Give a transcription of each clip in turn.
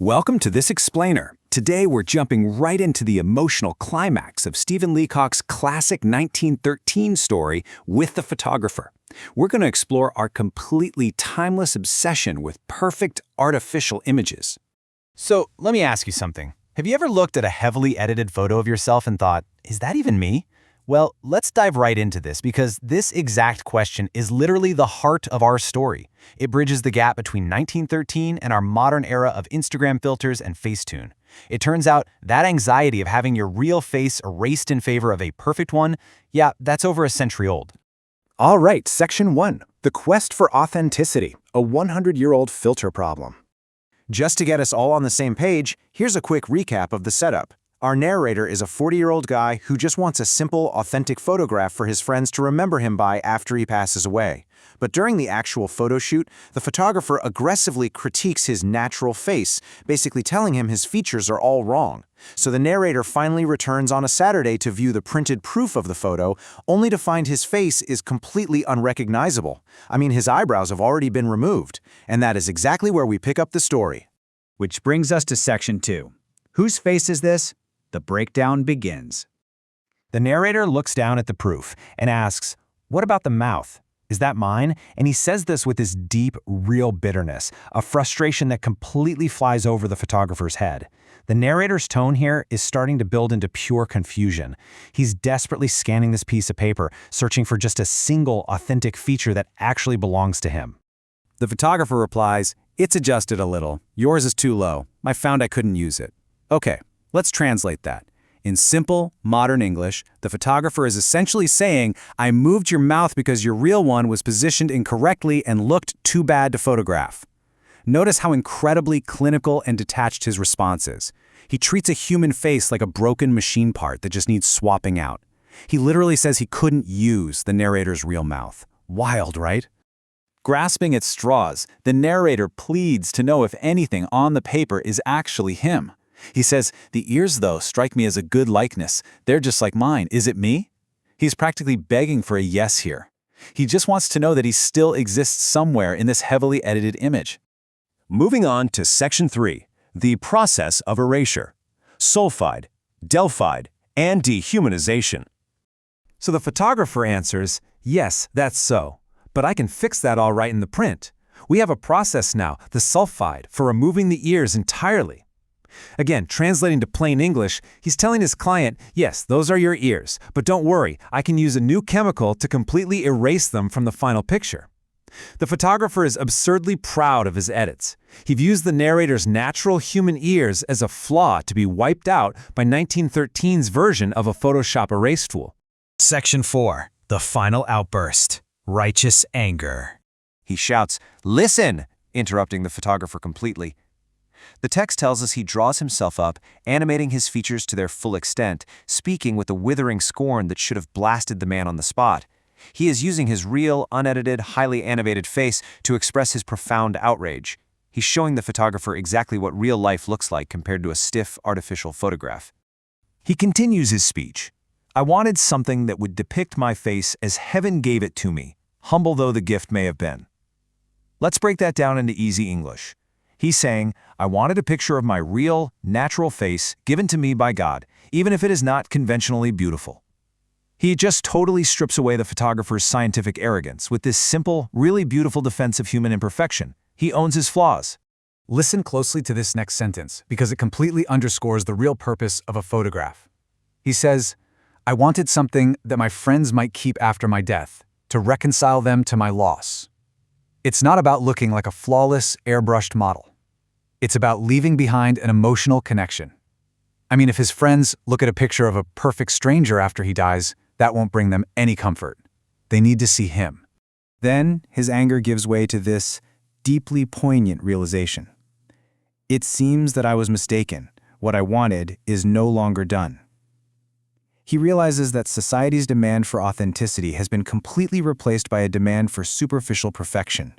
Welcome to this explainer. Today we're jumping right into the emotional climax of Stephen Leacock's classic 1913 story, With the Photographer. We're going to explore our completely timeless obsession with perfect artificial images. So let me ask you something. Have you ever looked at a heavily edited photo of yourself and thought, is that even me? Well, let's dive right into this because this exact question is literally the heart of our story. It bridges the gap between 1913 and our modern era of Instagram filters and Facetune. It turns out that anxiety of having your real face erased in favor of a perfect one, yeah, that's over a century old. All right, Section 1, The Quest for Authenticity, a 100-year-old filter problem. Just to get us all on the same page, here's a quick recap of the setup. Our narrator is a 40-year-old guy who just wants a simple, authentic photograph for his friends to remember him by after he passes away. But during the actual photo shoot, the photographer aggressively critiques his natural face, basically telling him his features are all wrong. So the narrator finally returns on a Saturday to view the printed proof of the photo, only to find his face is completely unrecognizable. I mean, his eyebrows have already been removed. And that is exactly where we pick up the story. Which brings us to Section 2. Whose face is this? The breakdown begins. The narrator looks down at the proof and asks, what about the mouth? Is that mine? And he says this with this deep, real bitterness, a frustration that completely flies over the photographer's head. The narrator's tone here is starting to build into pure confusion. He's desperately scanning this piece of paper, searching for just a single authentic feature that actually belongs to him. The photographer replies, "It's adjusted a little. Yours is too low. I found I couldn't use it." Okay. Let's translate that. In simple, modern English, the photographer is essentially saying, I moved your mouth because your real one was positioned incorrectly and looked too bad to photograph. Notice how incredibly clinical and detached his response is. He treats a human face like a broken machine part that just needs swapping out. He literally says he couldn't use the narrator's real mouth. Wild, right? Grasping at straws, the narrator pleads to know if anything on the paper is actually him. He says, the ears, though, strike me as a good likeness. They're just like mine. Is it me? He's practically begging for a yes here. He just wants to know that he still exists somewhere in this heavily edited image. Moving on to Section 3, the process of erasure, sulfide, delphide, and dehumanization. So the photographer answers, yes, that's so. But I can fix that all right in the print. We have a process now, the sulfide, for removing the ears entirely. Again, translating to plain English, he's telling his client, yes, those are your ears, but don't worry, I can use a new chemical to completely erase them from the final picture. The photographer is absurdly proud of his edits. He views the narrator's natural human ears as a flaw to be wiped out by 1913's version of a Photoshop erase tool. Section 4. The final outburst. Righteous anger. He shouts, "Listen!" interrupting the photographer completely. The text tells us he draws himself up, animating his features to their full extent, speaking with a withering scorn that should have blasted the man on the spot. He is using his real, unedited, highly animated face to express his profound outrage. He's showing the photographer exactly what real life looks like compared to a stiff, artificial photograph. He continues his speech. I wanted something that would depict my face as heaven gave it to me, humble though the gift may have been. Let's break that down into easy English. He's saying, I wanted a picture of my real, natural face given to me by God, even if it is not conventionally beautiful. He just totally strips away the photographer's scientific arrogance with this simple, really beautiful defense of human imperfection. He owns his flaws. Listen closely to this next sentence because it completely underscores the real purpose of a photograph. He says, I wanted something that my friends might keep after my death, to reconcile them to my loss. It's not about looking like a flawless, airbrushed model. It's about leaving behind an emotional connection. I mean, if his friends look at a picture of a perfect stranger after he dies, that won't bring them any comfort. They need to see him. Then his anger gives way to this deeply poignant realization. It seems that I was mistaken. What I wanted is no longer done. He realizes that society's demand for authenticity has been completely replaced by a demand for superficial perfection.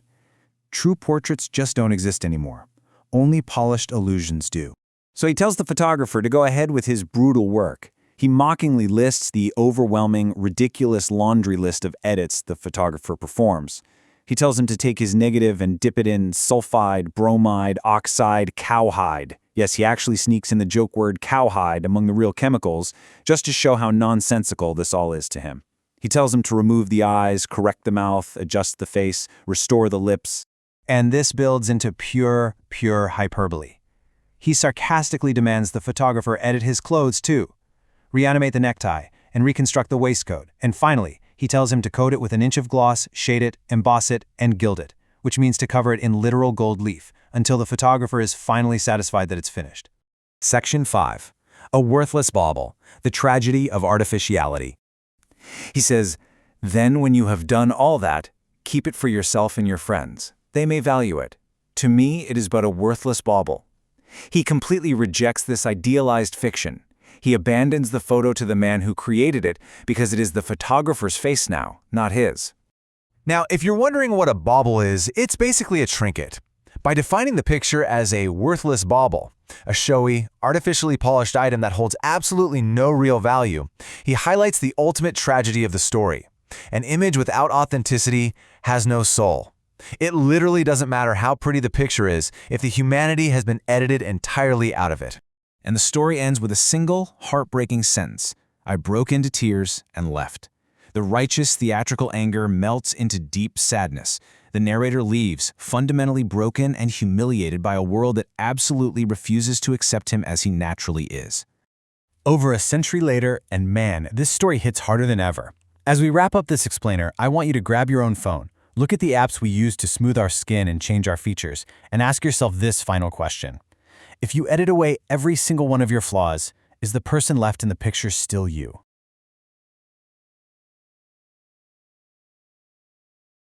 True portraits just don't exist anymore. Only polished illusions do. So he tells the photographer to go ahead with his brutal work. He mockingly lists the overwhelming, ridiculous laundry list of edits the photographer performs. He tells him to take his negative and dip it in sulfide, bromide, oxide, cowhide. Yes, he actually sneaks in the joke word cowhide among the real chemicals, just to show how nonsensical this all is to him. He tells him to remove the eyes, correct the mouth, adjust the face, restore the lips. And this builds into pure hyperbole. He sarcastically demands the photographer edit his clothes too, reanimate the necktie, and reconstruct the waistcoat. And finally, he tells him to coat it with an inch of gloss, shade it, emboss it, and gild it, which means to cover it in literal gold leaf, until the photographer is finally satisfied that it's finished. Section 5. A worthless bauble, the tragedy of artificiality. He says, then when you have done all that, keep it for yourself and your friends. They may value it. To me, it is but a worthless bauble. He completely rejects this idealized fiction. He abandons the photo to the man who created it because it is the photographer's face now, not his. Now, if you're wondering what a bauble is, it's basically a trinket. By defining the picture as a worthless bauble, a showy, artificially polished item that holds absolutely no real value, he highlights the ultimate tragedy of the story. An image without authenticity has no soul. It literally doesn't matter how pretty the picture is if the humanity has been edited entirely out of it. And the story ends with a single, heartbreaking sentence. I broke into tears and left. The righteous theatrical anger melts into deep sadness. The narrator leaves, fundamentally broken and humiliated by a world that absolutely refuses to accept him as he naturally is. Over a century later, and man, this story hits harder than ever. As we wrap up this explainer, I want you to grab your own phone, look at the apps we use to smooth our skin and change our features, and ask yourself this final question. If you edit away every single one of your flaws, is the person left in the picture still you?